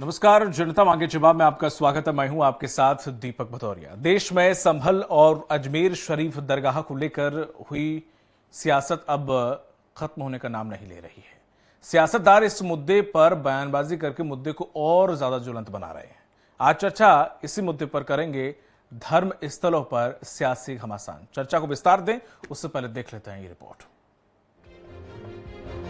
नमस्कार, जनता मांगे जवाब में आपका स्वागत है। मैं हूं आपके साथ दीपक भदौरिया। देश में संभल और अजमेर शरीफ दरगाह को लेकर हुई सियासत अब खत्म होने का नाम नहीं ले रही है। सियासतदार इस मुद्दे पर बयानबाजी करके मुद्दे को और ज्यादा ज्वलंत बना रहे हैं। आज चर्चा इसी मुद्दे पर करेंगे, धर्म स्थलों पर सियासी घमासान। चर्चा को विस्तार दें उससे पहले देख लेते हैं ये रिपोर्ट।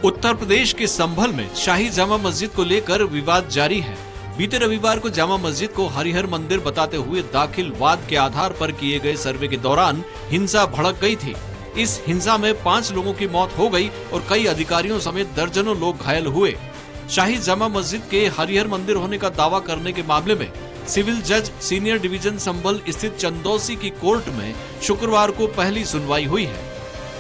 उत्तर प्रदेश के संभल में शाही जामा मस्जिद को लेकर विवाद जारी है। बीते रविवार को जामा मस्जिद को हरिहर मंदिर बताते हुए दाखिल वाद के आधार पर किए गए सर्वे के दौरान हिंसा भड़क गई थी। इस हिंसा में 5 लोगों की मौत हो गई और कई अधिकारियों समेत दर्जनों लोग घायल हुए। शाही जामा मस्जिद के हरिहर मंदिर होने का दावा करने के मामले में सिविल जज सीनियर डिवीजन संभल स्थित चंदौसी की कोर्ट में शुक्रवार को पहली सुनवाई हुई है।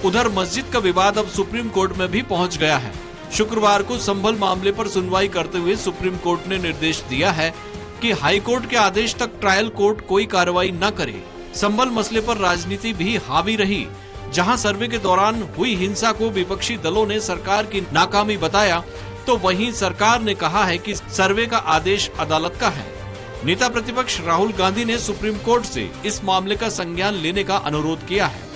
उधर मस्जिद का विवाद अब सुप्रीम कोर्ट में भी पहुंच गया है। शुक्रवार को संभल मामले पर सुनवाई करते हुए सुप्रीम कोर्ट ने निर्देश दिया है कि हाई कोर्ट के आदेश तक ट्रायल कोर्ट कोई कार्रवाई न करे। संभल मसले पर राजनीति भी हावी रही। जहां सर्वे के दौरान हुई हिंसा को विपक्षी दलों ने सरकार की नाकामी बताया, तो वहीं सरकार ने कहा है कि सर्वे का आदेश अदालत का है। नेता प्रतिपक्ष राहुल गांधी ने सुप्रीम कोर्ट से इस मामले का संज्ञान लेने का अनुरोध किया है।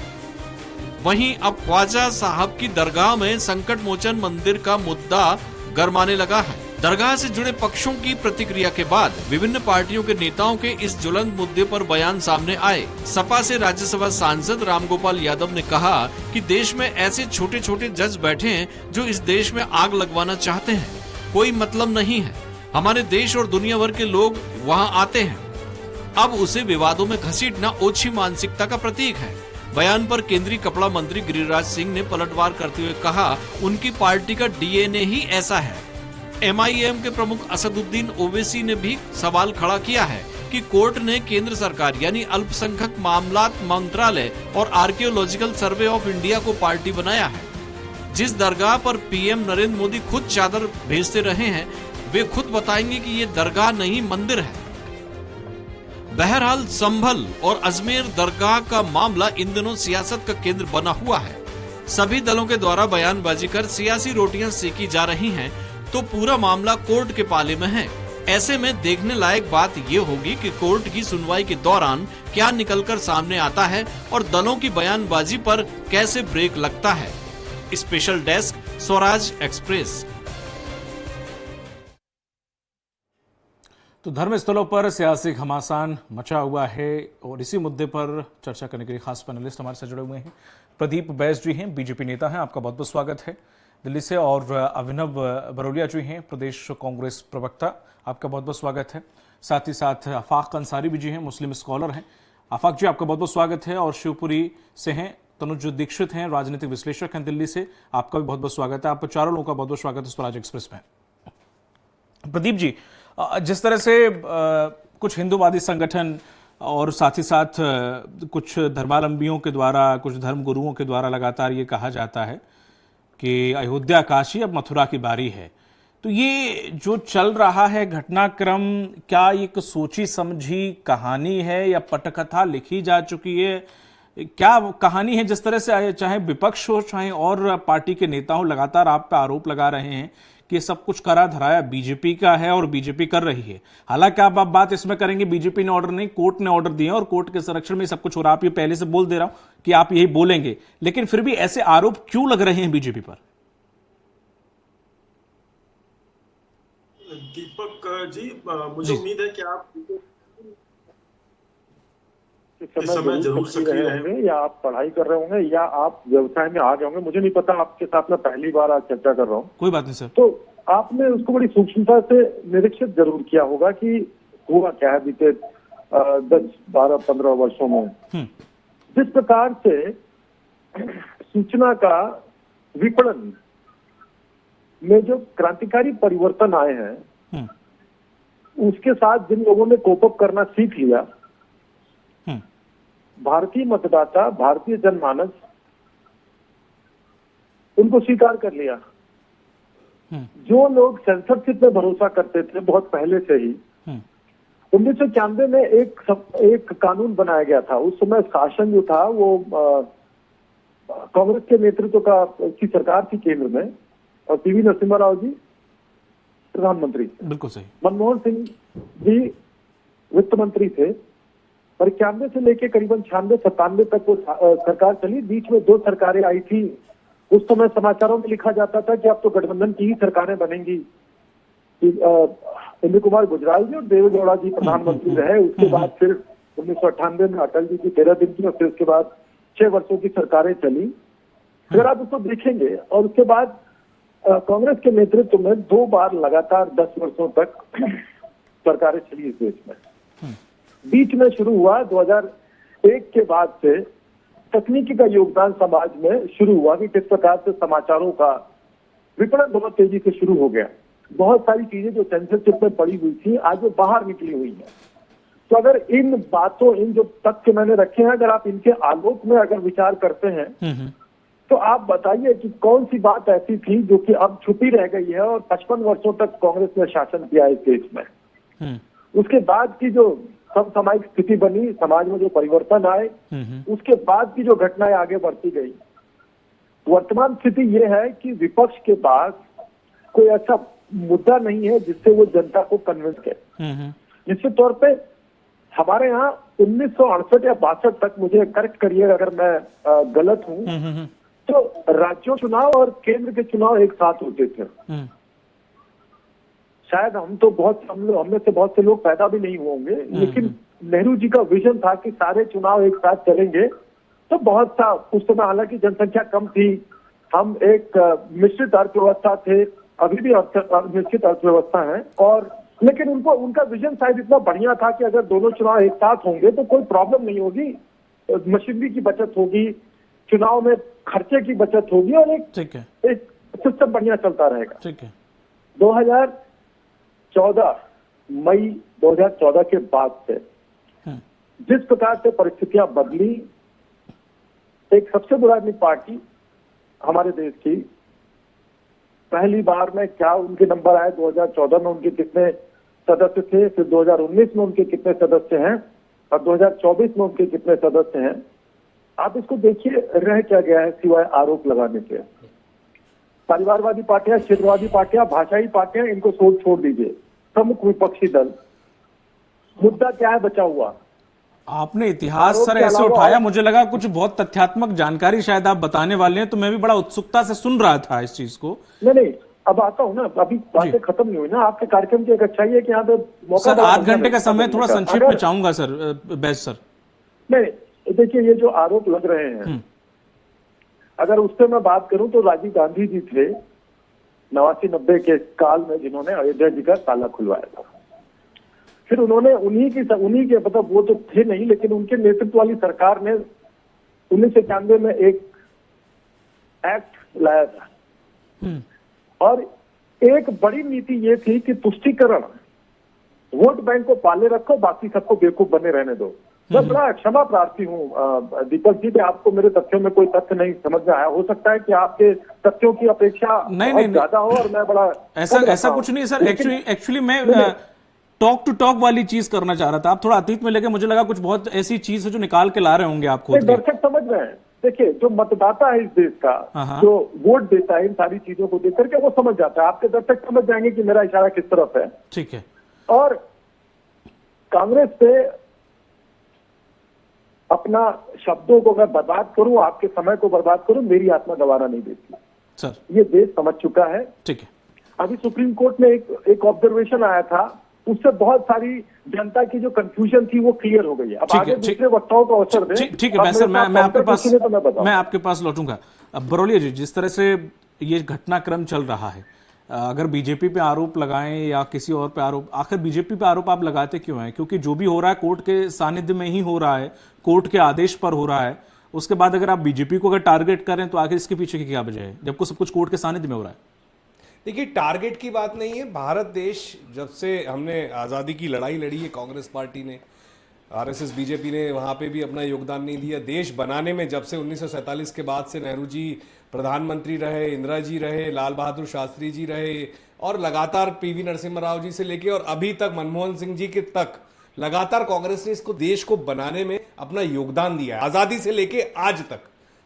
वहीं अब ख्वाजा साहब की दरगाह में संकट मोचन मंदिर का मुद्दा गरमाने लगा है। दरगाह से जुड़े पक्षों की प्रतिक्रिया के बाद विभिन्न पार्टियों के नेताओं के इस ज्वलंत मुद्दे पर बयान सामने आए। सपा से राज्यसभा सांसद रामगोपाल यादव ने कहा कि देश में ऐसे छोटे छोटे जज बैठे हैं जो इस देश में आग लगवाना चाहते हैं। कोई मतलब नहीं है। हमारे देश और दुनिया भर के लोग वहाँ आते हैं। अब उसे विवादों में घसीटना ओछी मानसिकता का प्रतीक है। बयान पर केंद्रीय कपड़ा मंत्री गिरिराज सिंह ने पलटवार करते हुए कहा, उनकी पार्टी का डीएनए ही ऐसा है। एमआईएम के प्रमुख असदुद्दीन ओवैसी ने भी सवाल खड़ा किया है कि कोर्ट ने केंद्र सरकार यानी अल्पसंख्यक मामलात मंत्रालय और आर्कियोलॉजिकल सर्वे ऑफ इंडिया को पार्टी बनाया है। जिस दरगाह पर पीएम नरेंद्र मोदी खुद चादर भेजते रहे हैं, वे खुद बताएंगे कि ये दरगाह नहीं मंदिर है। बहरहाल संभल और अजमेर दरगाह का मामला इन दिनों सियासत का केंद्र बना हुआ है। सभी दलों के द्वारा बयानबाजी कर सियासी रोटियां सेकी जा रही हैं, तो पूरा मामला कोर्ट के पाले में है। ऐसे में देखने लायक बात ये होगी कि कोर्ट की सुनवाई के दौरान क्या निकलकर सामने आता है और दलों की बयानबाजी पर कैसे ब्रेक लगता है। Special desk, Swaraj express. तो धर्म स्थलों पर सियासी घमासान मचा हुआ है और इसी मुद्दे पर चर्चा करने के लिए खास पैनलिस्ट हमारे साथ जुड़े हुए हैं। प्रदीप बैस जी हैं, बीजेपी नेता हैं, आपका बहुत बहुत स्वागत है दिल्ली से। और अभिनव बरोलिया जी हैं, प्रदेश कांग्रेस प्रवक्ता, आपका बहुत बहुत स्वागत है। साथ ही साथ आफाक अंसारी भी जी हैं, मुस्लिम स्कॉलर हैं। आफाक जी, आपका बहुत बहुत स्वागत है। और शिवपुरी से हैं तनुज दीक्षित हैं, राजनीतिक विश्लेषक हैं दिल्ली से, आपका भी बहुत बहुत स्वागत है। आप चारों लोगों का बहुत बहुत स्वागत है स्वराज एक्सप्रेस में। प्रदीप जी, जिस तरह से कुछ हिंदूवादी संगठन और साथ ही साथ कुछ धर्मावलंबियों के द्वारा, कुछ धर्म गुरुओं के द्वारा लगातार ये कहा जाता है कि अयोध्या काशी अब मथुरा की बारी है, तो ये जो चल रहा है घटनाक्रम, क्या एक सोची समझी कहानी है या पटकथा लिखी जा चुकी है? क्या कहानी है? जिस तरह से चाहे विपक्ष हो चाहे और पार्टी के नेता हो, लगातार आप पे आरोप लगा रहे हैं कि सब कुछ करा धराया बीजेपी का है और बीजेपी कर रही है। हालांकि आप बात इसमें करेंगे बीजेपी ने ऑर्डर नहीं, कोर्ट ने ऑर्डर दिए और कोर्ट के संरक्षण में सब कुछ हो रहा है। आप ये पहले से बोल दे रहा हूं कि आप यही बोलेंगे, लेकिन फिर भी ऐसे आरोप क्यों लग रहे हैं बीजेपी पर? दीपक जी, मुझे उम्मीद है कि आप इस समय जरूर सक्रिय होंगे, या आप पढ़ाई कर रहे होंगे या आप व्यवसाय में आ गए होंगे। मुझे नहीं पता, आपके साथ मैं पहली बार आज चर्चा कर रहा हूँ। कोई बात नहीं सर। तो आपने उसको बड़ी सूक्ष्मता से निरीक्षित जरूर किया होगा कि हुआ क्या है बीते 10, 12, 15 वर्षों में। जिस प्रकार से सूचना का विपणन में जो क्रांतिकारी परिवर्तन आए हैं, उसके साथ जिन लोगों ने कोप अप करना सीख लिया, भारतीय मतदाता, भारतीय जनमानस उनको स्वीकार कर लिया। जो लोग सेंसरशिप में भरोसा करते थे बहुत पहले से ही, 1991 में एक कानून बनाया गया था। उस समय शासन जो था वो कांग्रेस के नेतृत्व की सरकार थी केंद्र में, और पीवी नरसिम्हा राव जी प्रधानमंत्री थे, बिल्कुल सही। मनमोहन सिंह जी वित्त मंत्री थे। और 91 से लेके करीबन 96-97 तक वो सरकार चली। बीच में 2 सरकारें आई थी। उस समय समाचारों में लिखा जाता था कि अब तो गठबंधन की ही सरकारें बनेंगी। इंदु कुमार गुजराल जी और देवेगौड़ा जी प्रधानमंत्री रहे। उसके बाद फिर 1998 में अटल जी की 13 दिन की और फिर उसके बाद 6 वर्षों की सरकारें चली। अगर आप उसको देखेंगे, और उसके बाद कांग्रेस के नेतृत्व में 2 बार लगातार 10 वर्षों तक सरकारें चली इस देश में। बीच में शुरू हुआ 2001 के बाद से तकनीकी का योगदान समाज में शुरू हुआ कि किस प्रकार से समाचारों का विपणन बहुत तेजी से शुरू हो गया। बहुत सारी चीजें जो सेंसरशिप में पड़ी हुई थी आज वो बाहर निकली हुई है। तो अगर इन बातों, इन जो तथ्य मैंने रखे हैं, अगर आप इनके आलोक में अगर विचार करते हैं तो आप बताइए कि कौन सी बात ऐसी थी जो कि अब छुपी रह गई है और 55 वर्षों तक कांग्रेस ने शासन किया इस देश में। उसके बाद की जो समसामयिक स्थिति बनी, समाज में जो परिवर्तन आए, उसके बाद की जो घटनाएं आगे बढ़ती गई। वर्तमान स्थिति ये है कि विपक्ष के पास कोई ऐसा मुद्दा नहीं है जिससे वो जनता को कन्विंस करे। निश्चित तौर पे हमारे यहाँ 1968 या 62 तक, मुझे करेक्ट करिए अगर मैं गलत हूँ, तो राज्यों चुनाव और केंद्र के चुनाव एक साथ होते थे। शायद हम में से बहुत से लोग पैदा भी नहीं होंगे, लेकिन नेहरू जी का विजन था कि सारे चुनाव एक साथ चलेंगे। तो बहुत सा, उस समय हालांकि जनसंख्या कम थी, हम एक मिश्रित अर्थव्यवस्था थे, अभी भी मिश्रित अर्थव्यवस्था है, और लेकिन उनका विजन शायद इतना बढ़िया था कि अगर दोनों चुनाव एक साथ होंगे तो कोई प्रॉब्लम नहीं होगी, मशीनरी की बचत होगी, चुनाव में खर्चे की बचत होगी और एक सिस्टम बढ़िया चलता रहेगा। ठीक है। 2014 मई 2014 के बाद से जिस प्रकार से परिस्थितियां बदली, एक सबसे बुनियादी पार्टी हमारे देश की, पहली बार में क्या उनके नंबर आए, 2014 में उनके कितने सदस्य थे, फिर 2019 में उनके कितने सदस्य हैं और 2024 में उनके कितने सदस्य हैं। आप इसको देखिए, रह क्या गया है सिवाय आरोप लगाने के। परिवारवादी पार्टियां, क्षेत्रवादी पार्टियां, भाषाई पार्टियां, इनको छोड़ दीजिए। प्रमुख विपक्षी दल, मुद्दा क्या है बचा हुआ? आपने इतिहास सर ऐसे उठाया, मुझे लगा कुछ बहुत तथ्यात्मक जानकारी शायद आप बताने वाले हैं, तो मैं भी बड़ा उत्सुकता से सुन रहा था इस चीज को। नहीं, अब आता हूँ ना, अभी बातें खत्म नहीं हुई ना। आपके कार्यक्रम की एक अच्छाई है कि यहाँ पे मौका, सर 8 घंटे का समय थोड़ा संक्षिप्त में चाहूंगा सर, बैस सर। नहीं, देखिए ये जो आरोप लग रहे हैं, अगर उससे मैं बात करूं तो राजीव गांधी जी थे 89-90 के काल में जिन्होंने अयोध्या जी का ताला खुलवाया था। फिर उन्होंने उन्हीं के मतलब वो तो थे नहीं, लेकिन उनके नेतृत्व वाली सरकार ने 1991 में एक एक्ट लाया था और एक बड़ी नीति ये थी कि तुष्टीकरण, वोट बैंक को पाले रखो, बाकी सबको बेवकूफ बने रहने दो। मैं बड़ा क्षमा प्रार्थी हूँ दीपक जी कि आपको मेरे तथ्यों में कोई तथ्य नहीं समझ में आया। हो सकता है कि आपके तथ्यों की अपेक्षा बहुत ज्यादा हो और मैं बड़ा ऐसा कुछ नहीं सर। एक्चुअली मैं टॉक टू टॉक वाली चीज करना चाह रहा था। आप थोड़ा अतीत में लेके, मुझे लगा कुछ बहुत ऐसी चीज है जो निकाल के ला रहे होंगे आप खुद। दर्शक समझ रहे हैं। देखिए, जो मतदाता है इस देश का, जो वोट देता है, इन सारी चीजों को देख करके वो समझ जाता है। आपके दर्शक समझ जाएंगे कि मेरा इशारा किस तरफ है। ठीक है। और कांग्रेस से अपना शब्दों को मैं बर्बाद करूं, आपके समय को बर्बाद करूं, मेरी आत्मा गवारा नहीं देती सर। ये देश समझ चुका है। ठीक है। अभी सुप्रीम कोर्ट में एक ऑब्जर्वेशन आया था, उससे बहुत सारी जनता की जो कंफ्यूजन थी वो क्लियर हो गई है। अब आगे दूसरे वक्ताओं को अवसर दें। ठीक है सर, मैं आपके पास लौटूंगा। अब बरौलिया जी, जिस तरह से ये घटनाक्रम चल रहा है, अगर बीजेपी पे आरोप लगाएं या किसी और पे आरोप, आखिर बीजेपी पे आरोप आप लगाते क्यों हैं? क्योंकि जो भी हो रहा है कोर्ट के सानिध्य में ही हो रहा है, कोर्ट के आदेश पर हो रहा है। उसके बाद अगर आप बीजेपी को अगर टारगेट करें तो आखिर इसके पीछे की क्या वजह है, जबकि सब कुछ कोर्ट के सानिध्य में हो रहा है? देखिए, टारगेट की बात नहीं है। भारत देश, जब से हमने आज़ादी की लड़ाई लड़ी है, कांग्रेस पार्टी ने, आरएसएस बीजेपी ने वहाँ पे भी अपना योगदान नहीं दिया। देश बनाने में जब से 1947 के बाद से नेहरू जी प्रधानमंत्री रहे, इंदिरा जी रहे, लाल बहादुर शास्त्री जी रहे, और लगातार पीवी नरसिम्हा राव जी से लेके और अभी तक मनमोहन सिंह जी के तक लगातार कांग्रेस ने इसको, देश को बनाने में अपना योगदान दिया है, आज़ादी से लेके आज तक।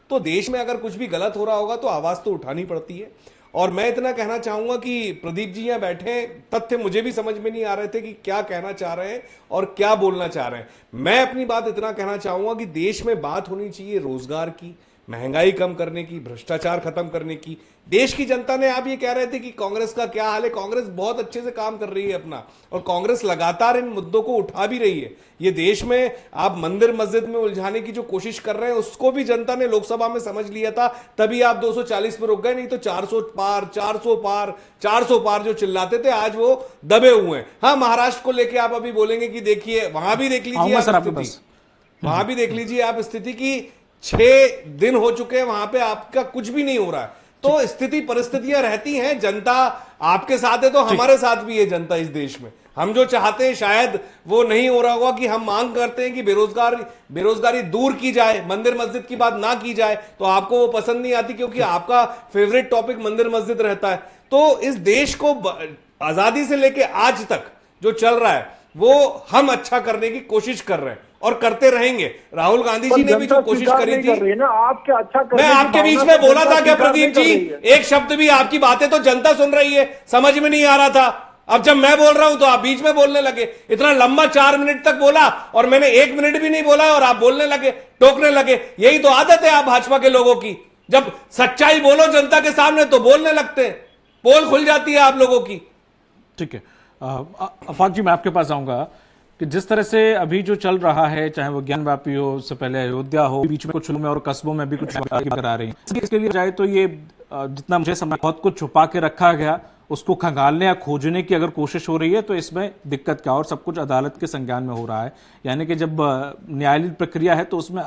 तो देश में अगर कुछ भी गलत हो रहा होगा तो आवाज़ तो उठानी पड़ती है। और मैं इतना कहना चाहूंगा कि प्रदीप जी यहाँ बैठे हैं, तथ्य मुझे भी समझ में नहीं आ रहे थे कि क्या कहना चाह रहे हैं और क्या बोलना चाह रहे हैं। मैं अपनी बात इतना कहना चाहूंगा कि देश में बात होनी चाहिए रोजगार की, महंगाई कम करने की, भ्रष्टाचार खत्म करने की। देश की जनता ने, आप ये कह रहे थे कि कांग्रेस का क्या हाल है, कांग्रेस बहुत अच्छे से काम कर रही है अपना, और कांग्रेस लगातार इन मुद्दों को उठा भी रही है। ये देश में आप मंदिर मस्जिद में उलझाने की जो कोशिश कर रहे हैं उसको भी जनता ने लोकसभा में समझ लिया था, तभी आप 240 पे रुक गए, नहीं तो 400 पार 400 पार 400 पार जो चिल्लाते थे आज वो दबे हुए हैं। हाँ, महाराष्ट्र को लेके आप अभी बोलेंगे कि देखिए वहां भी देख लीजिए आप स्थिति, वहां भी देख लीजिए आप स्थिति की 6 दिन हो चुके हैं, वहां पे आपका कुछ भी नहीं हो रहा है। तो स्थिति परिस्थितियां रहती हैं, जनता आपके साथ है तो हमारे साथ भी है जनता इस देश में। हम जो चाहते हैं शायद वो नहीं हो रहा होगा कि हम मांग करते हैं कि बेरोजगारी दूर की जाए, मंदिर मस्जिद की बात ना की जाए, तो आपको वो पसंद नहीं आती क्योंकि आपका फेवरेट टॉपिक मंदिर मस्जिद रहता है। तो इस देश को आजादी से लेके आज तक जो चल रहा है वो हम अच्छा करने की कोशिश कर रहे हैं और करते रहेंगे। राहुल गांधी जी ने भी जो कोशिश करी थी ना, आपके अच्छा मैं आपके बीच में बोला था क्या प्रदीप जी, एक शब्द भी आपकी बातें तो जनता सुन रही है, समझ में नहीं आ रहा था। अब जब मैं बोल रहा हूं तो आप बीच में बोलने लगे। इतना लंबा 4 मिनट तक बोला और मैंने 1 मिनट भी नहीं बोला और आप बोलने लगे, टोकने लगे। यही तो आदत है आप भाजपा के लोगों की, जब सच्चाई बोलो जनता के सामने तो बोलने लगते हैं, पोल खुल जाती है आप लोगों की। ठीक है, आफाक जी मैं आपके पास आऊंगा कि जिस तरह से अभी जो चल रहा है, चाहे वो ज्ञानवापी हो, उससे पहले अयोध्या हो, बीच में कुछ में और कस्बों में भी कुछ करा रही है, इसके लिए जाए तो ये जितना मुझे समझ बहुत कुछ छुपा के रखा गया उसको खंगालने या खोजने की अगर कोशिश हो रही है तो इसमें दिक्कत क्या, और सब कुछ अदालत के संज्ञान में हो रहा है। यानी कि जब न्यायालयीन प्रक्रिया है तो उसमें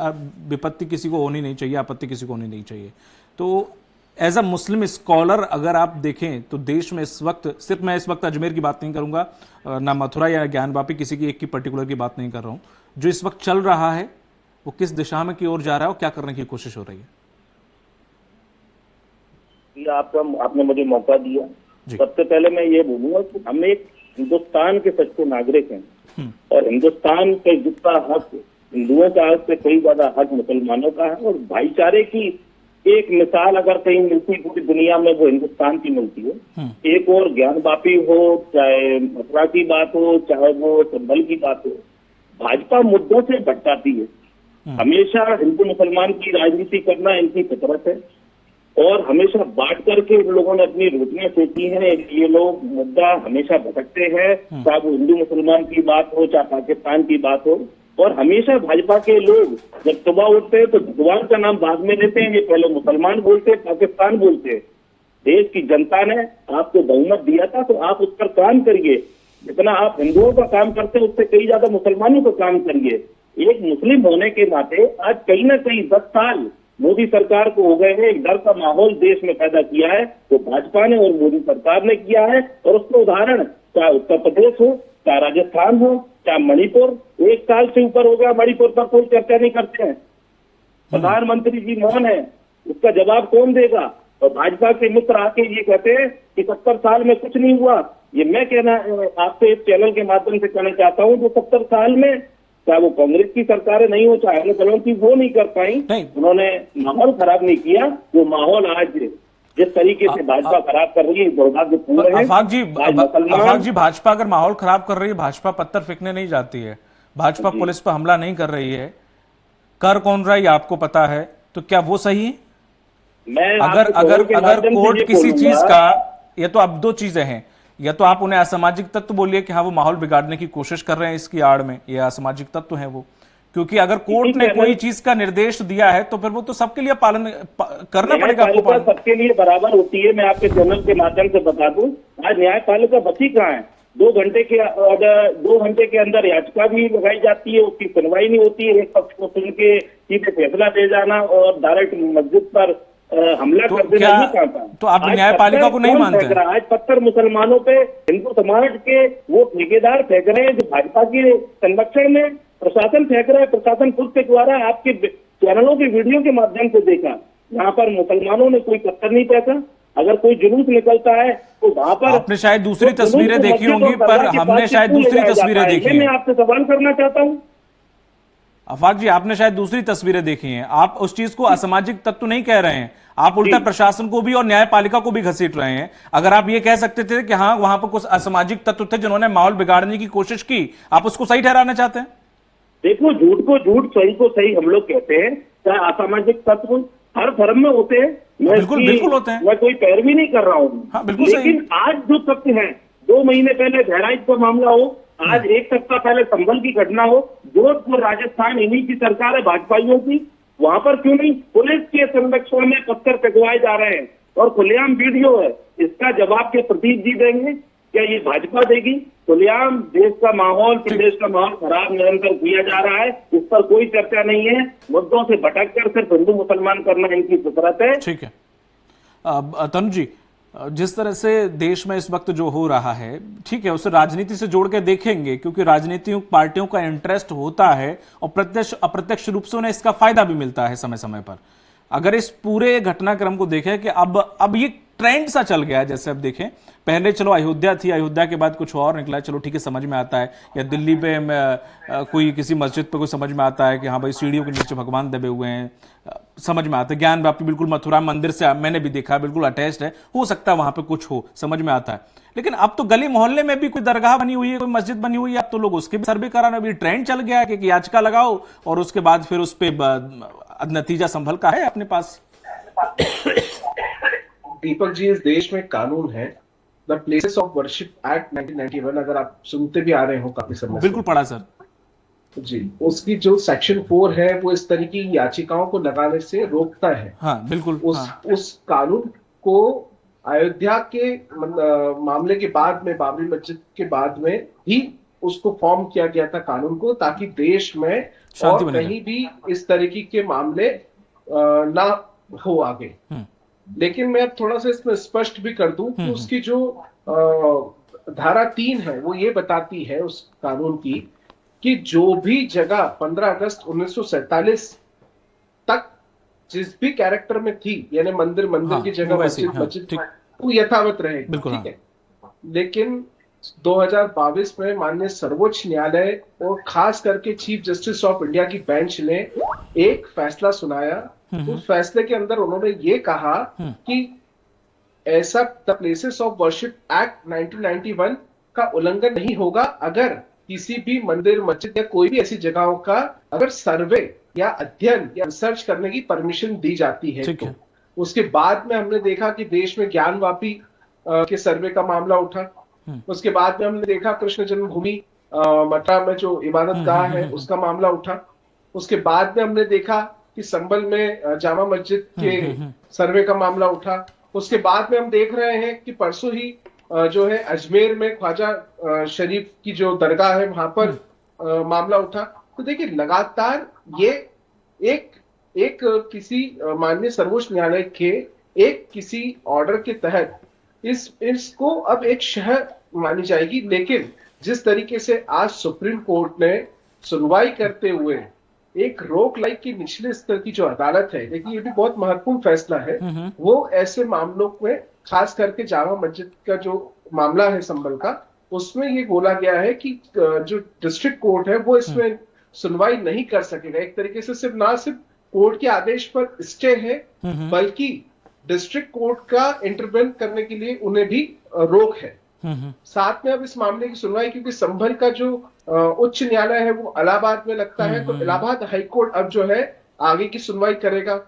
विपत्ति किसी को होनी नहीं चाहिए, आपत्ति किसी को होनी नहीं चाहिए। तो एज अ मुस्लिम स्कॉलर अगर आप देखें तो देश में इस वक्त, सिर्फ मैं इस वक्त अजमेर की बात नहीं करूंगा, ना मथुरा या ज्ञानवापी, किसी की एक की पर्टिकुलर की बात नहीं कर रहा हूं, जो इस वक्त चल रहा है वो किस दिशा में की ओर जा रहा है और क्या करने की कोशिश हो रही है? आपने मुझे मौका दिया। सबसे पहले मैं ये बोलूंगा कि हम एक हिंदुस्तान के सच्चे नागरिक हैं और हिंदुस्तान के जितना हक हिंदुओं का हक से कई ज्यादा हक मुसलमानों का है, और भाईचारे की एक मिसाल अगर कहीं मिलती पूरी दुनिया में वो हिंदुस्तान की मिलती है। एक और ज्ञानवापी हो, चाहे मथुरा की बात हो, चाहे वो संभल की बात हो, भाजपा मुद्दों से भटकाती है। हमेशा हिंदू मुसलमान की राजनीति करना इनकी फितरत है और हमेशा बांट करके इन लोगों ने अपनी रोटियां सेकी हैं। ये लोग मुद्दा हमेशा भटकते हैं, चाहे वो हिंदू मुसलमान की बात हो, चाहे पाकिस्तान की बात हो। और हमेशा भाजपा के लोग जब सुबह उठते हैं तो भगवान का नाम बाद में लेते हैं, ये पहले मुसलमान बोलते हैं, पाकिस्तान बोलते हैं। देश की जनता ने आपको बहुमत दिया था तो आप उस पर काम करिए। जितना आप हिंदुओं का काम करते हैं उससे कई ज्यादा मुसलमानों का काम करिए। एक मुस्लिम होने के नाते आज कहीं ना कहीं 10 साल मोदी सरकार को हो गए हैं, एक डर का माहौल देश में पैदा किया है तो भाजपा ने और मोदी सरकार ने किया है। और उसका उदाहरण चाहे उत्तर प्रदेश हो, चाहे राजस्थान हो, चाहे मणिपुर, 1 साल से ऊपर हो गया मणिपुर पर कोई चर्चा नहीं करते हैं, प्रधानमंत्री जी मौन है, उसका जवाब कौन देगा? और भाजपा के मित्र आके ये कहते हैं कि 70 साल में कुछ नहीं हुआ। ये मैं कहना आपसे इस चैनल के माध्यम से कहना चाहता हूँ, जो 70 साल में चाहे वो कांग्रेस की सरकारें नहीं हो, चाहे दलों की, वो नहीं कर पाई, उन्होंने माहौल खराब नहीं किया। वो माहौल आज जिस तरीके से भाजपा खराब कर रही है दुर्भाग्यपूर्ण है। आफाक जी भाजपा अगर माहौल खराब कर रही है, भाजपा पत्थर फेंकने नहीं जाती है, भाजपा पुलिस पर हमला नहीं कर रही है, कर कौन रहा है आपको पता है, तो क्या वो सही है? अगर कोर्ट किसी चीज का, ये तो अब 2 चीजें हैं, या तो आप उन्हें असामाजिक तत्व बोलिए कि हाँ वो माहौल बिगाड़ने की कोशिश कर रहे हैं इसकी आड़ में, ये असामाजिक तत्व है वो, क्योंकि अगर कोर्ट ने कोई चीज का निर्देश दिया है तो फिर वो तो सबके लिए पालन करना पड़ेगा आपको। पालन सबके लिए बराबर होती है। मैं आपके चैनल के माध्यम से बता दूं, आज न्यायपालिका बची कहाँ है? 2 घंटे के अंदर याचिका भी लगाई जाती है, उसकी सुनवाई नहीं होती है, एक पक्ष को सुन के सीधे फैसला दे जाना और डायरेक्ट मस्जिद पर हमला कर देना नहीं चाहता। तो आप न्यायपालिका को नहीं मानते? आज पत्थर मुसलमानों पे हिंदू समाज के वो ठेकेदार फेंक रहे हैं जो भाजपा के संरक्षण में प्रशासन फेंक रहा है। प्रशासन खुद के द्वारा आपके चैनलों के वीडियो के माध्यम से देखा, यहाँ पर मुसलमानों ने कोई पत्थर नहीं फेंका। अगर कोई जुलूस निकलता है तो वहां पर आपने शायद दूसरी तस्वीरें देखी होंगी, पर हमने शायद दूसरी तस्वीरें देखी। मैं आपसे सवाल करना चाहता हूँ, आफाक जी, आपने शायद दूसरी तस्वीरें देखी हैं। आप उस चीज को असामाजिक तत्व नहीं कह रहे हैं, आप उल्टा प्रशासन को भी और न्यायपालिका को भी घसीट रहे हैं। अगर आप ये कह सकते थे कि हाँ वहां पर कुछ असामाजिक तत्व थे जिन्होंने माहौल बिगाड़ने की कोशिश की, आप उसको सही ठहराना चाहते हैं? देखो, झूठ को झूठ, सही को सही हम लोग कहते हैं। चाहे असामाजिक तत्व हर धर्म में होते हैं, बिल्कुल होते हैं, मैं कोई पैरवी नहीं कर रहा हूँ। हाँ, बिल्कुल लेकिन आज जो तथ्य है, 2 महीने पहले बहराइच का मामला हो, आज 1 सप्ताह पहले संभल की घटना हो, जोधपुर राजस्थान इन्हीं की सरकार है, भाजपाइयों की, वहां पर क्यों नहीं पुलिस के संरक्षण में पत्थर फेंकवाए जा रहे हैं और खुलेआम वीडियो है। इसका जवाब के प्रदीप जी देंगे? क्या ये भाजपा देगी? खुलेआम देश का माहौल, प्रदेश का माहौल खराब निरंतर किया जा रहा है, इस पर कोई चर्चा नहीं है। मुद्दों से भटक कर सिर्फ हिंदू मुसलमान करना इनकी फितरत है। ठीक है। तनु जी, जिस तरह से देश में इस वक्त जो हो रहा है, ठीक है, उसे राजनीति से जोड़ के देखेंगे, क्योंकि राजनीतिक पार्टियों का इंटरेस्ट होता है और प्रत्यक्ष अप्रत्यक्ष रूप से उन्हें इसका फायदा भी मिलता है समय समय पर। अगर इस पूरे घटनाक्रम को देखें कि अब ये ट्रेंड सा चल गया है, जैसे अब देखें, पहले चलो अयोध्या थी, अयोध्या के बाद कुछ और निकला, चलो ठीक है, समझ में आता है, या दिल्ली पे कोई किसी मस्जिद पे कोई समझ में आता है कि हाँ भाई सीढ़ियों के नीचे भगवान दबे हुए हैं, समझ में आता है। ज्ञान व्यापी बिल्कुल मथुरा मंदिर से मैंने भी देखा, बिल्कुल अटैच्ड है, हो सकता है वहां पे कुछ हो, समझ में आता है। लेकिन अब तो गली मोहल्ले में भी कोई दरगाह बनी हुई है, कोई मस्जिद बनी हुई है, अब तो लोग उसके भी सर्वे कराना, अभी ट्रेंड चल गया है कि याचिका लगाओ और उसके बाद फिर उस पर नतीजा संभल का है अपने पास। दीपक जी, इस देश में कानून है, the places of worship act 1991, अगर आप सुनते भी आ रहे हो काफी समय से। बिल्कुल पढ़ा सर जी। उसकी जो सेक्शन 4 है वो इस तरह की याचिकाओं को लगाने से रोकता है। हाँ बिल्कुल। उस कानून को अयोध्या के मामले के बाद में, बाबरी मस्जिद के बाद में ही उसको फॉर्म किया गया था कानून को, ताकि देश में और कहीं भी इस तरीके के मामले ना हो आगे। लेकिन मैं अब थोड़ा सा इसमें स्पष्ट भी कर दूं कि उसकी जो धारा 3 है वो ये बताती है उस कानून की कि जो भी जगह 15 अगस्त 1947 तक जिस भी कैरेक्टर में थी, यानी मंदिर की जगह मस्जिद वो यथावत रहेगी, ठीक है। लेकिन 2022 में माननीय सर्वोच्च न्यायालय और खास करके चीफ जस्टिस ऑफ इंडिया की बेंच ने एक फैसला सुनाया। उस फैसले के अंदर उन्होंने ये कहा कि ऐसा the places of worship act 1991 का उल्लंघन नहीं होगा अगर किसी भी मंदिर, मस्जिद या कोई भी ऐसी जगहों का अगर सर्वे या अध्ययन या रिसर्च करने की परमिशन दी जाती है तो। उसके बाद में हमने देखा कि देश में ज्ञान वापी के सर्वे का मामला उठा। उसके बाद में हमने देखा कृष्ण जन्मभूमि मथुरा में जो इबादत गाह है उसका मामला उठा। उसके बाद में हमने देखा कि संभल में जामा मस्जिद के सर्वे का मामला उठा। उसके बाद में हम देख रहे हैं कि परसों ही जो है अजमेर में ख्वाजा शरीफ की जो दरगाह है वहां पर मामला उठा। तो देखिए, लगातार ये एक किसी माननीय सर्वोच्च न्यायालय के एक किसी ऑर्डर के तहत इसको अब एक शहर मानी जाएगी। लेकिन जिस तरीके से आज सुप्रीम कोर्ट ने सुनवाई करते हुए एक रोक लाई की निचले स्तर की जो अदालत है, देखिए ये भी बहुत महत्वपूर्ण फैसला है, वो ऐसे मामलों में खास करके जामा मस्जिद का जो मामला है संभल का, उसमें ये बोला गया है कि जो डिस्ट्रिक्ट कोर्ट है वो इसमें सुनवाई नहीं कर सकेगा। एक तरीके से सिर्फ कोर्ट के आदेश पर स्टे है, बल्कि डिस्ट्रिक्ट कोर्ट का इंटरवेन करने के लिए उन्हें भी रोक है। साथ में अब इस मामले की सुनवाई, क्योंकि संभल का जो उच्च न्यायालय है वो इलाहाबाद में लगता है, तो इलाहाबाद हाईकोर्ट अब जो है आगे की सुनवाई करेगा।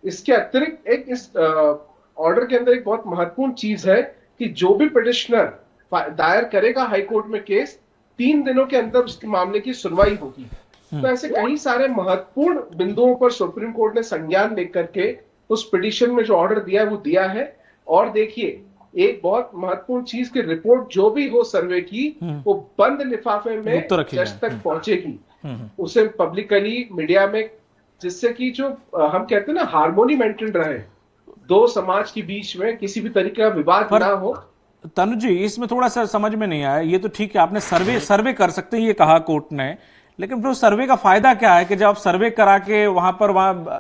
इसके अतिरिक्त एक इस ऑर्डर के अंदर एक बहुत महत्वपूर्ण चीज है कि जो भी पिटिशनर दायर करेगा हाईकोर्ट में केस, 3 दिनों के अंदर उसके मामले की सुनवाई होगी। तो ऐसे कई सारे महत्वपूर्ण बिंदुओं पर सुप्रीम कोर्ट ने संज्ञान लेकर के उस पिटिशन में जो ऑर्डर दिया है वो दिया है। और देखिए, एक बहुत महत्वपूर्ण चीज की रिपोर्ट जो भी हो सर्वे की, वो बंद लिफाफे में जज तक पहुंचेगी, उसे पब्लिकली मीडिया में, जिससे कि जो हम कहते हैं ना हार्मोनी मेंटेन रहे, दो समाज के बीच में किसी भी तरीके का विवाद ना हो। तनु जी, इसमें थोड़ा सा समझ में नहीं आया। ये तो ठीक है, आपने सर्वे कर सकते हैं ये कहा कोर्ट ने, लेकिन फिर सर्वे का फायदा क्या है कि जब आप सर्वे करा के वहां,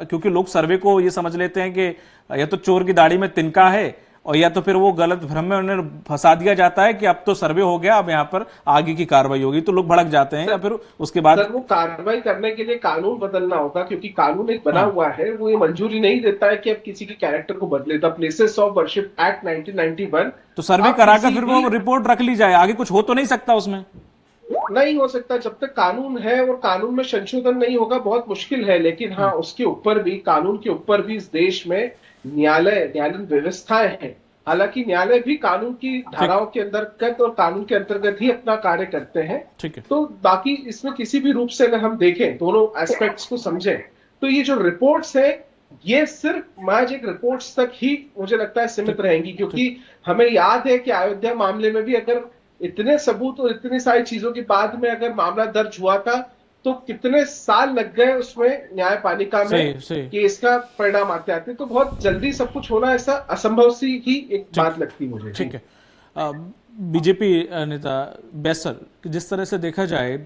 क्योंकि लोग सर्वे को ये समझ लेते हैं कि या तो चोर की दाढ़ी में तिनका है और या तो फिर वो गलत भ्रम में उन्हें फंसा दिया जाता है कि अब तो सर्वे हो गया, अब यहाँ पर आगे की कार्रवाई होगी, तो लोग भड़क जाते हैं, या फिर उसके बाद सर वो कार्रवाई करने के लिए कानून बदलना होगा, क्योंकि कानून एक बना हुआ है, वो ये मंजूरी नहीं देता है कि अब किसी के कैरेक्टर को बदले। The places of worship act 1991, तो सर्वे कराकर फिर वो रिपोर्ट रख ली जाए, आगे कुछ हो तो नहीं सकता उसमें? नहीं हो सकता जब तक कानून है, और कानून में संशोधन नहीं होगा बहुत मुश्किल है। लेकिन हाँ, उसके ऊपर भी, कानून के ऊपर भी इस देश में न्यायालयीन व्यवस्थाएं हैं। हालांकि न्यायालय भी कानून की धाराओं के अंतर्गत और कानून के अंतर्गत ही अपना कार्य करते हैं। ठीक है। तो बाकी इसमें किसी भी रूप से अगर हम देखें, दोनों एस्पेक्ट्स को समझें, तो ये जो रिपोर्ट्स है, ये सिर्फ महज एक रिपोर्ट्स तक ही मुझे लगता है सीमित रहेंगी, क्योंकि हमें याद है कि अयोध्या मामले में भी अगर इतने सबूत और इतनी सारी चीजों के बाद में अगर मामला दर्ज हुआ था, तो कितने साल लग गए उसमें न्यायपालिका में कि इसका परिणाम आते आते। तो बहुत जल्दी सब कुछ होना ऐसा असंभव सी ही एक बात लगती मुझे। ठीक है। बीजेपी नेता बैसर, जिस तरह से देखा जाए,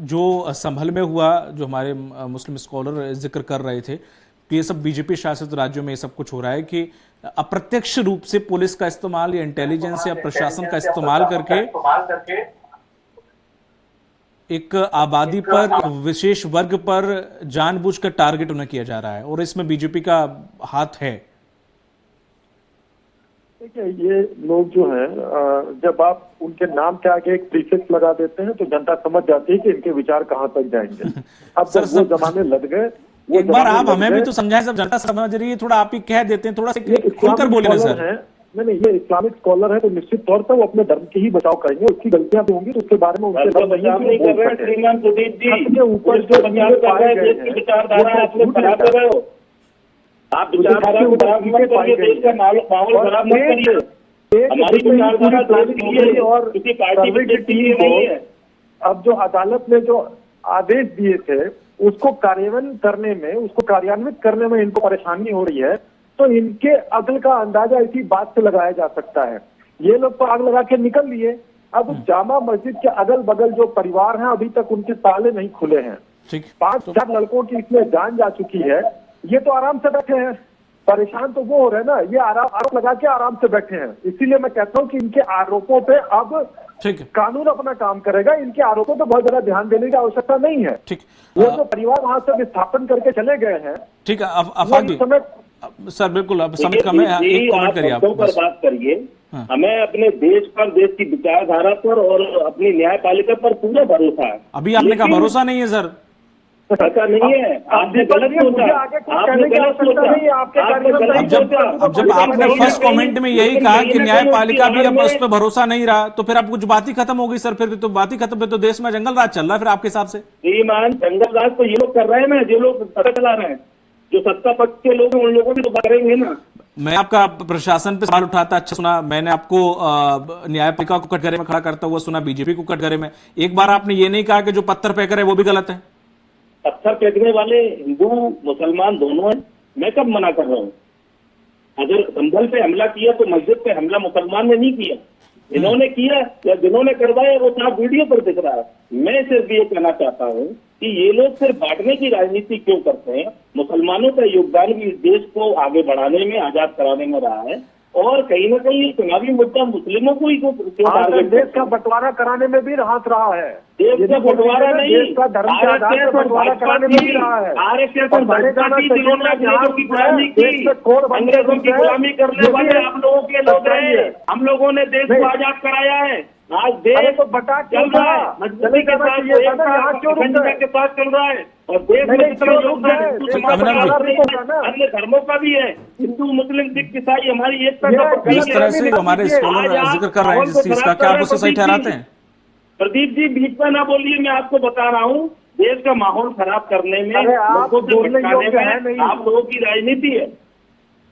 जो संभल में हुआ, जो हमारे मुस्लिम स्कॉलर जिक्र कर रहे थे कि ये सब बीजेपी शासित राज्यों में ये सब कुछ हो रहा है, कि अप्रत्यक्ष रूप से पुलिस का इस्तेमाल या इंटेलिजेंस या प्रशासन का इस्तेमाल करके एक आबादी पर, एक विशेष वर्ग पर जानबूझकर टारगेट उन्हें किया जा रहा है, और इसमें बीजेपी का हाथ है। देखिए, ये लोग जो है, जब आप उनके नाम के आगे एक प्रीफिक्स लगा देते हैं तो जनता समझ जाती है कि इनके विचार कहां तक जाएंगे। अब जब वो जमाने लग गए, एक बार आप हमें भी तो समझाएं, सब जनता समझ रही है, थोड़ा आप ही कह देते हैं, थोड़ा सा खुलकर बोले ना सर। नहीं, ये इस्लामिक स्कॉलर है, तो निश्चित तौर पर वो अपने धर्म के ही बचाव करेंगे। उसकी गलतियां भी होंगी तो उसके बारे में उनके बचाव नहीं कर रहे हैं श्रीमान सुदीप जी, के ऊपर जो विचारधारा आप लोग खराब कर रहे हो। आप विचारधारा को खराब मत करिए, देश का माहौल खराब मत करिए। हमारी विचारधारा देश के लिए और किसी पार्टी के लिए नहीं है। अब जो अदालत ने जो आदेश दिए थे उसको कार्यान्वित करने में इनको परेशानी हो रही है, तो इनके अकल का अंदाजा इसी बात से लगाया जा सकता है। ये लोग तो आग लगा के निकल लिए। अब जामा मस्जिद के अगल बगल जो परिवार हैं, अभी तक उनके ताले नहीं खुले हैं। 5-4 लड़कों की इसमें जान जा चुकी है। ये तो आराम से बैठे हैं, परेशान तो वो हो रहे हैं ना, ये आरोप लगा के आराम से बैठे हैं। इसीलिए मैं कहता हूँ कि इनके आरोपों पे अब कानून अपना काम करेगा। इनके आरोपों पे बहुत ज्यादा ध्यान देने की आवश्यकता नहीं है। ठीक, वो जो परिवार वहां से विस्थापन करके चले गए हैं। ठीक है सर, बिल्कुल। अब समय कम है, एक कमेंट करिए आप। पर बात करिए। हमें अपने देश पर, देश की विचारधारा पर और अपनी न्यायपालिका पर पूरा भरोसा है। अभी आपने कहा भरोसा नहीं है सर। ऐसा नहीं है, आपने गलत सोचा। आपने गलत सोचा। अब जब आपने फर्स्ट कमेंट में यही कहा कि न्यायपालिका भी अब उस पर भरोसा नहीं रहा, तो फिर अब कुछ बात ही खत्म हो गई सर। फिर तो बात ही खत्म, तो देश में जंगल राज चल रहा है फिर आपके हिसाब से। श्रीमान, जंगल राज तो ये लोग कर रहे हैं ना, जो लोग सत्ता चला रहे हैं, जो सत्ता पक्ष के लोग हैं, उन लोगों की तो करेंगे ना। मैं आपका प्रशासन पे सवाल उठाता अच्छा सुना, मैंने आपको न्यायपालिका को कटघरे में खड़ा करता हुआ सुना, बीजेपी को कटघरे में। एक बार आपने ये नहीं कहा कि जो पत्थर फेंक रहे वो भी गलत है। पत्थर फेंकने वाले हिंदू मुसलमान दोनों हैं। मैं कब मना कर रहा हूँ? अगर संभल पे हमला किया तो मस्जिद पे हमला मुसलमान ने नहीं किया, इन्होंने किया या जिन्होंने करवाया वो साफ वीडियो पर दिख रहा है। मैं सिर्फ ये कहना चाहता हूँ कि ये लोग सिर्फ बांटने की राजनीति क्यों करते हैं? मुसलमानों का योगदान भी इस देश को आगे बढ़ाने में, आजाद कराने में रहा है, और कहीं ना कहीं ये चुनावी मुद्दा मुस्लिमों को ही देश का बंटवारा कराने में भी हाथ रहा है। देश का बंटवारा नहीं, देश का धर्म के आधार पर बंटवारा कराने में भी रहा है। RSS और भाजपा की जिन्होंने अंग्रेजों की गुलामी की, अंग्रेजों की गुलामी करने वाले हम लोगों के लोग हैं। हम लोगों ने देश को आजाद कराया है। आज देश तो बटा चल रहा है, मजबूती के साथ के साथ चल रहा है, और देश में जितना योगदान अन्य धर्मों का भी है, हिंदू मुस्लिम सिख ईसाई, हमारी एकता का जिस तरह से हमारे स्कॉलर जिक्र कर रहे हैं जिस चीज का, क्या आप उसे सही ठहराते हैं? प्रदीप जी, बीच में ना बोलिए, मैं आपको बता रहा हूँ, देश का माहौल खराब करने में, आप लोगों की राजनीति है।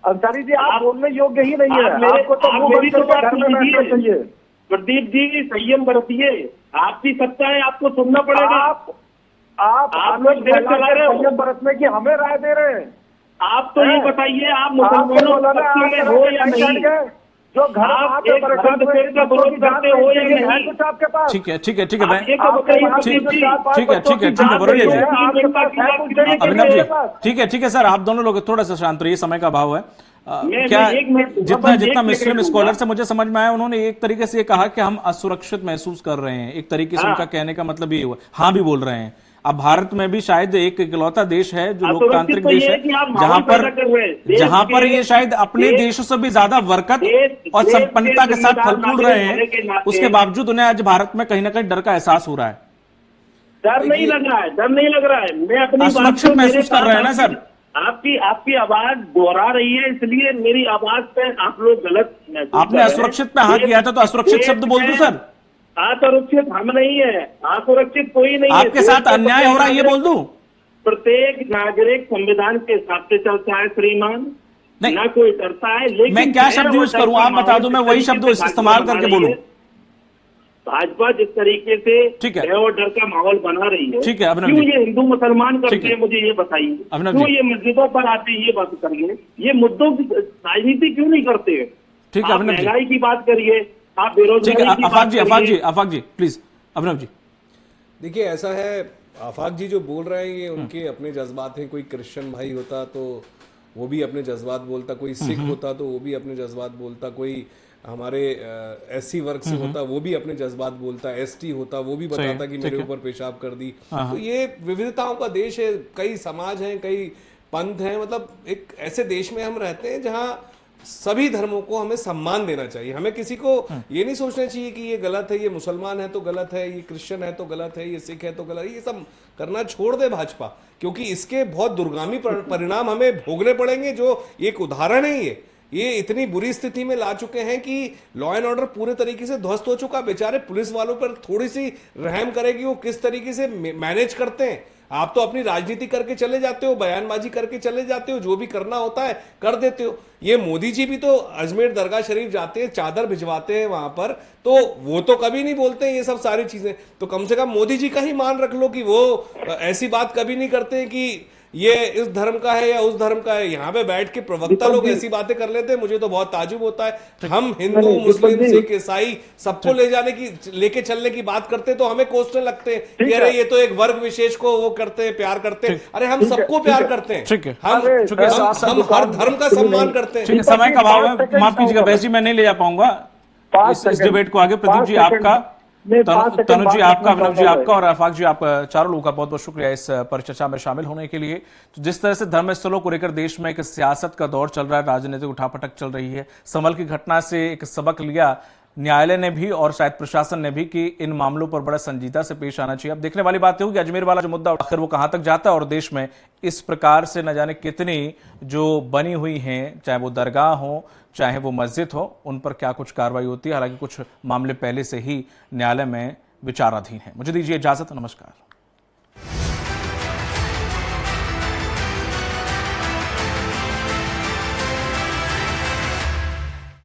अंसारी जी, आप बोलने योग्य ही नहीं है। आपको तो मेरी तो बात चाहिए। प्रदीप जी, संयम बरतिए, आपकी सत्ता है, आपको सुनना पड़ेगा। आप लोग देश चला रहे हो, संयम बरतने की हमें राय दे रहे हैं। आप तो ये बताइए, आप मुसलमानों में हो या नहीं? जो घर आप एक का विरोध करते हो या नहीं? कुछ आपके पास? ठीक है, ठीक है, ठीक है, ठीक है, अभिनव जी, ठीक है सर, आप दोनों लोग थोड़ा सा शांत रहिए, समय का अभाव है। क्या जितना मुस्लिम स्कॉलर से मुझे समझ में आया, उन्होंने एक तरीके से ये कहा कि हम असुरक्षित महसूस कर रहे हैं। एक तरीके से उनका कहने का मतलब ये हुआ, हाँ भी बोल रहे हैं। अब भारत में भी शायद एक इकलौता देश है जो लोकतांत्रिक देश है जहां पर ये शायद अपने देशों से भी ज्यादा बरकत और संपन्नता के साथ फल फूल रहे हैं, उसके बावजूद उन्हें आज भारत में कहीं ना कहीं डर का एहसास हो रहा है। डर नहीं लग रहा है, डर नहीं लग रहा है। मैं अपनी असुरक्षित महसूस कर रहे हैं ना सर। आपकी आवाज दोहरा रही है, इसलिए मेरी आवाज पे आप लोग गलत महसूस कर रहे हैं। आपने असुरक्षित पे हाँ किया था, तो असुरक्षित शब्द बोल दूं सर? असुरक्षित हम नहीं है, असुरक्षित कोई नहीं है। आपके साथ अन्याय हो रहा है ये बोल दूं? प्रत्येक नागरिक संविधान के हिसाब से चलता है श्रीमान, ना कोई डरता है। लेकिन मैं क्या शब्द यूज करूं, आप बता दो, मैं वही शब्द इस्तेमाल करके बोलूं। भाजपा जिस तरीके से भय और डर का माहौल बना रही है, ठीक है, क्यों ये हिंदू मुसलमान करते हैं, मुझे ये बताइए। क्यों ये मस्जिदों पर आते हैं, ये बात करिए। ये मुद्दों की राजनीति क्यों नहीं करते? ठीक है, आप महंगाई की बात करिए, आप बेरोजगारी की बात करिए। आफाक जी प्लीज। अभिनव जी देखिए, ऐसा है, आफाक जी जो बोल रहे हैं ये उनके अपने जज्बात हैं। कोई क्रिश्चियन भाई होता तो वो भी अपने जज्बात बोलता, कोई सिख होता तो वो भी अपने जज्बात बोलता, कोई हमारे एससी वर्ग से होता वो भी अपने जज्बात बोलता, एसटी होता वो भी बताता कि मेरे ऊपर पेशाब कर दी। तो ये विविधताओं का देश है, कई समाज हैं, कई पंथ हैं। मतलब एक ऐसे देश में हम रहते हैं जहां सभी धर्मों को हमें सम्मान देना चाहिए। हमें किसी को ये नहीं सोचना चाहिए कि ये गलत है, ये मुसलमान है तो गलत है, ये क्रिश्चियन है तो गलत है, ये सिख है तो गलत है। ये सब करना छोड़ दे भाजपा, क्योंकि इसके बहुत दुर्गामी परिणाम हमें भोगने पड़ेंगे। जो एक उदाहरण है, ये इतनी बुरी स्थिति में ला चुके हैं कि लॉ एंड ऑर्डर पूरे तरीके से ध्वस्त हो चुका। बेचारे पुलिस वालों पर थोड़ी सी रहम करेगी, वो किस तरीके से मैनेज करते हैं। आप तो अपनी राजनीति करके चले जाते हो, बयानबाजी करके चले जाते हो, जो भी करना होता है कर देते हो। ये मोदी जी भी तो अजमेर दरगाह शरीफ जाते हैं, चादर भिजवाते हैं वहां पर, तो वो तो कभी नहीं बोलते हैं ये सब सारी चीजें। तो कम से कम मोदी जी का ही मान रख लो कि वो ऐसी बात कभी नहीं करते हैं कि ये इस धर्म का है या उस धर्म का है। यहाँ पे बैठ के प्रवक्ता लोग ऐसी बातें कर लेते हैं, मुझे तो बहुत ताजुब होता है। हम हिंदू, मुस्लिम, सिख, ईसाई सबको लेके चलने की बात करते हैं तो हमें कोसने लगते हैं कि अरे ये तो एक वर्ग विशेष को वो करते हैं, प्यार करते हैं। अरे हम सबको प्यार करते हैं, हम हर धर्म का सम्मान करते हैं। समय का अभाव है, माफ कीजिएगा बहस जी, मैं नहीं ले जा पाऊंगा इस डिबेट को आगे। प्रदीप जी आपका, तनु जी आपका, अभिनव जी आपका और आफाक जी आप चारों लोगों का बहुत बहुत शुक्रिया इस परिचर्चा में शामिल होने के लिए। तो जिस तरह से धर्मस्थलों को लेकर देश में एक सियासत का दौर चल रहा है, राजनीतिक उठापटक चल रही है, संभल की घटना से एक सबक लिया न्यायालय ने भी और शायद प्रशासन ने भी कि इन मामलों पर बड़ा संजीदा से पेश आना चाहिए। अब देखने वाली बात होगी अजमेर वाला जो मुद्दा आखिर वो कहां तक जाता है और देश में इस प्रकार से न जाने कितनी जो बनी हुई हैं, चाहे वो दरगाह हो चाहे वो मस्जिद हो, उन पर क्या कुछ कार्रवाई होती है। हालांकि कुछ मामले पहले से ही न्यायालय में विचाराधीन है। मुझे दीजिए इजाजत, नमस्कार।